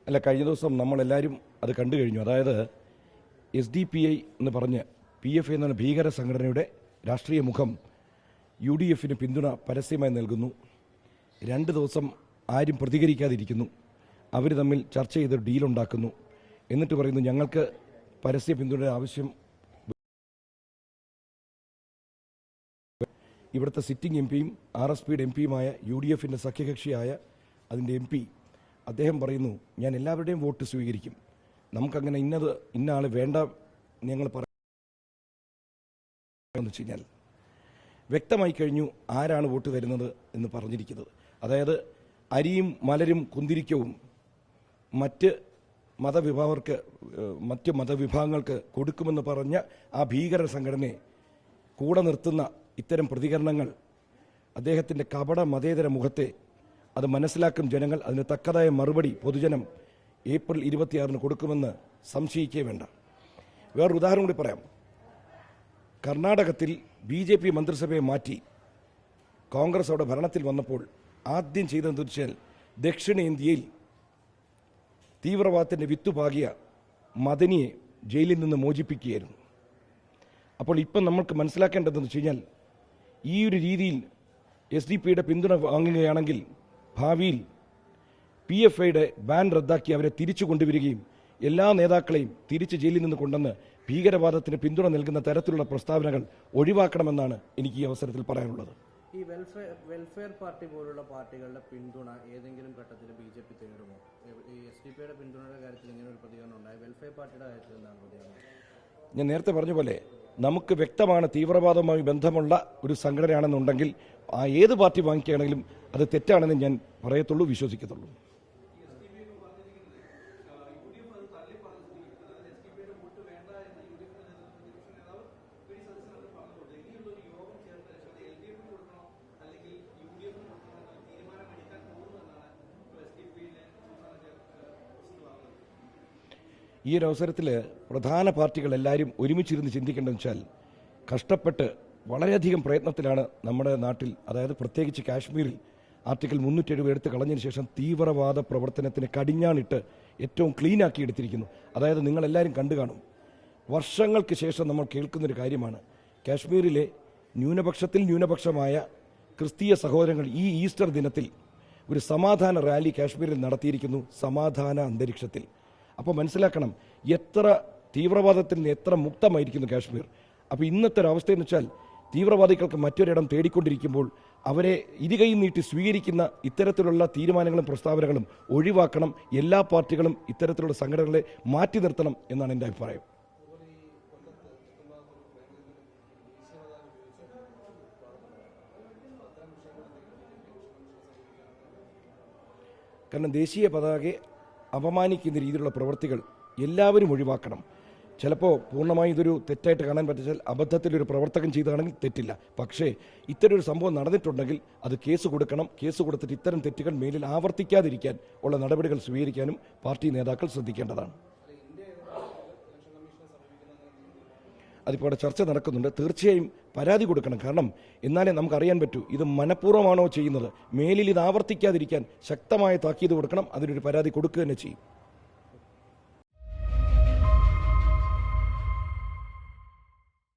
അല്ല, കഴിഞ്ഞ ദിവസം നമ്മളെല്ലാവരും അത് കണ്ടു കഴിഞ്ഞു. അതായത് SDPI എന്ന് പറഞ്ഞ് PFI എന്ന ഭീകര സംഘടനയുടെ രാഷ്ട്രീയ മുഖം UDF പിന്തുണ പരസ്യമായി നൽകുന്നു. 2 ദിവസം ആരും പ്രതികരിക്കാതിരിക്കുന്നു. അവർ തമ്മിൽ ചർച്ച ചെയ്തൊരു ഡീലുണ്ടാക്കുന്നു. എന്നിട്ട് പറയുന്നു ഞങ്ങൾക്ക് പരസ്യ പിന്തുണ ആവശ്യം. ഇവിടുത്തെ സിറ്റിംഗ് MPയും RSPയുടെ MPയുമായ UDF സഖ്യകക്ഷിയായ അതിൻ്റെ MP അദ്ദേഹം പറയുന്നു ഞാൻ എല്ലാവരുടെയും വോട്ട് സ്വീകരിക്കും, നമുക്കങ്ങനെ ഇന്ന ആൾ വേണ്ട ഞങ്ങൾ പറയാന്ന് വെച്ച് കഴിഞ്ഞാൽ വ്യക്തമായി കഴിഞ്ഞു ആരാണ് വോട്ട് തരുന്നത് എന്ന് പറഞ്ഞിരിക്കുന്നത്. അതായത് അരിയും മലരും കുന്തിരിക്കവും മറ്റ് മതവിഭാഗങ്ങൾക്ക് കൊടുക്കുമെന്ന് പറഞ്ഞ ആ ഭീകര സംഘടനയെ കൂടെ നിർത്തുന്ന ഇത്തരം പ്രതികരണങ്ങൾ അദ്ദേഹത്തിൻ്റെ കപട മതേതര മുഖത്തെ അത് മനസ്സിലാക്കും ജനങ്ങൾ. അതിന് തക്കതായ മറുപടി പൊതുജനം ഏപ്രിൽ 26 കൊടുക്കുമെന്ന് സംശയിക്കേ വേണ്ട. വേറൊരു ഉദാഹരണം കൂടി പറയാം. കർണാടകത്തിൽ BJP മന്ത്രിസഭയെ മാറ്റി കോൺഗ്രസ് അവിടെ ഭരണത്തിൽ വന്നപ്പോൾ ആദ്യം ചെയ്തതെന്ന് വെച്ചാൽ ദക്ഷിണേന്ത്യയിൽ തീവ്രവാദത്തിൻ്റെ വിത്തുപാകിയ മദനിയെ ജയിലിൽ നിന്ന് മോചിപ്പിക്കുകയായിരുന്നു. അപ്പോൾ ഇപ്പം നമ്മൾക്ക് മനസ്സിലാക്കേണ്ടതെന്ന് വെച്ച് കഴിഞ്ഞാൽ ഈ ഒരു രീതിയിൽ SDPയുടെ പിന്തുണ വാങ്ങുകയാണെങ്കിൽ ഭാവിയിൽ PFIയുടെ ബാൻ റദ്ദാക്കി അവരെ തിരിച്ചു കൊണ്ടുവരികയും എല്ലാ നേതാക്കളെയും തിരിച്ച് ജയിലിൽ നിന്ന് കൊണ്ടുവന്ന് ഭീകരവാദത്തിന് പിന്തുണ നൽകുന്ന തരത്തിലുള്ള പ്രസ്താവനകൾ ഒഴിവാക്കണമെന്നാണ് എനിക്ക് ഈ അവസരത്തിൽ പറയാനുള്ളത്. ഈ വെൽഫെയർ പാർട്ടി പോലുള്ള പാർട്ടികളുടെ പിന്തുണ ഏതെങ്കിലും ഘട്ടത്തിൽ BJP തേടുമോ? ഈ SDPയുടെ പിന്തുണയുടെ കാര്യത്തിൽ ഇങ്ങനെ ഒരു പ്രതികരണം ഉണ്ടായി. വെൽഫെയർ പാർട്ടിയുടെ കാര്യത്തിൽ എന്താണ് പ്രതികരണം? ഞാൻ നേരത്തെ പറഞ്ഞ പോലെ നമുക്ക് വ്യക്തമാണ് തീവ്രവാദവുമായി ബന്ധമുള്ള ഒരു സംഘടനയാണെന്നുണ്ടെങ്കിൽ ആ ഏത് പാർട്ടി വാങ്ങിക്കുകയാണെങ്കിലും അത് തെറ്റാണെന്ന് ഞാൻ പറയത്തുള്ളൂ, വിശ്വസിക്കത്തുള്ളൂ. ഈ ഒരു അവസരത്തിൽ പ്രധാന പാർട്ടികൾ എല്ലാവരും ഒരുമിച്ചിരുന്ന് ചിന്തിക്കേണ്ടതെന്ന് വെച്ചാൽ കഷ്ടപ്പെട്ട് വളരെയധികം പ്രയത്നത്തിലാണ് നമ്മുടെ നാട്ടിൽ, അതായത് പ്രത്യേകിച്ച് കാശ്മീരിൽ ആർട്ടിക്കിൾ 370 എടുത്ത് കളഞ്ഞതിന് ശേഷം തീവ്രവാദ പ്രവർത്തനത്തിന് കടിഞ്ഞാണിട്ട് ഏറ്റവും ക്ലീനാക്കി എടുത്തിരിക്കുന്നു. അതായത് നിങ്ങളെല്ലാവരും കണ്ടു കാണും, വർഷങ്ങൾക്ക് ശേഷം നമ്മൾ കേൾക്കുന്നൊരു കാര്യമാണ് കാശ്മീരിലെ ന്യൂനപക്ഷത്തിൽ ന്യൂനപക്ഷമായ ക്രിസ്തീയ സഹോദരങ്ങൾ ഈ ഈസ്റ്റർ ദിനത്തിൽ ഒരു സമാധാന റാലി കാശ്മീരിൽ നടത്തിയിരിക്കുന്നു, സമാധാന അന്തരീക്ഷത്തിൽ. അപ്പോൾ മനസ്സിലാക്കണം എത്ര തീവ്രവാദത്തിൽ നിന്ന് എത്ര മുക്തമായിരിക്കുന്നു കാശ്മീർ. അപ്പോൾ ഇന്നത്തെ ഒരു അവസ്ഥയെന്ന് വെച്ചാൽ തീവ്രവാദികൾക്ക് മറ്റൊരിടം തേടിക്കൊണ്ടിരിക്കുമ്പോൾ അവരെ ഇരുകൈ നീട്ടി സ്വീകരിക്കുന്ന ഇത്തരത്തിലുള്ള തീരുമാനങ്ങളും പ്രസ്താവനകളും ഒഴിവാക്കണം. എല്ലാ പാർട്ടികളും ഇത്തരത്തിലുള്ള സംഘടനകളെ മാറ്റി നിർത്തണം എന്നാണ് എൻ്റെ അഭിപ്രായം. കാരണം ദേശീയ പതാകയെ അപമാനിക്കുന്ന രീതിയിലുള്ള പ്രവൃത്തികൾ എല്ലാവരും ഒഴിവാക്കണം. ചിലപ്പോൾ പൂർണ്ണമായി ഇതൊരു തെറ്റായിട്ട് കാണാൻ പറ്റിച്ചാൽ അബദ്ധത്തിലൊരു പ്രവർത്തകൻ ചെയ്തതാണെങ്കിൽ തെറ്റില്ല. പക്ഷേ ഇത്തരം ഒരു സംഭവം നടന്നിട്ടുണ്ടെങ്കിൽ അത് കേസ് കൊടുക്കണം. കേസ് കൊടുത്തിട്ട് ഇത്തരം തെറ്റുകൾ മേലിൽ ആവർത്തിക്കാതിരിക്കാൻ ഉള്ള നടപടികൾ സ്വീകരിക്കാനും പാർട്ടി നേതാക്കൾ ശ്രദ്ധിക്കേണ്ടതാണ്. അതിപ്പോൾ അവിടെ ചർച്ച നടക്കുന്നുണ്ട്. തീർച്ചയായും പരാതി കൊടുക്കണം. കാരണം എന്നാലേ നമുക്കറിയാൻ പറ്റൂ ഇത് മനഃപൂർവ്വമാണോ ചെയ്യുന്നത്. മേലിൽ ഇത് ആവർത്തിക്കാതിരിക്കാൻ ശക്തമായ താക്കീത് കൊടുക്കണം. അതിനൊരു പരാതി കൊടുക്കുക തന്നെ ചെയ്യും.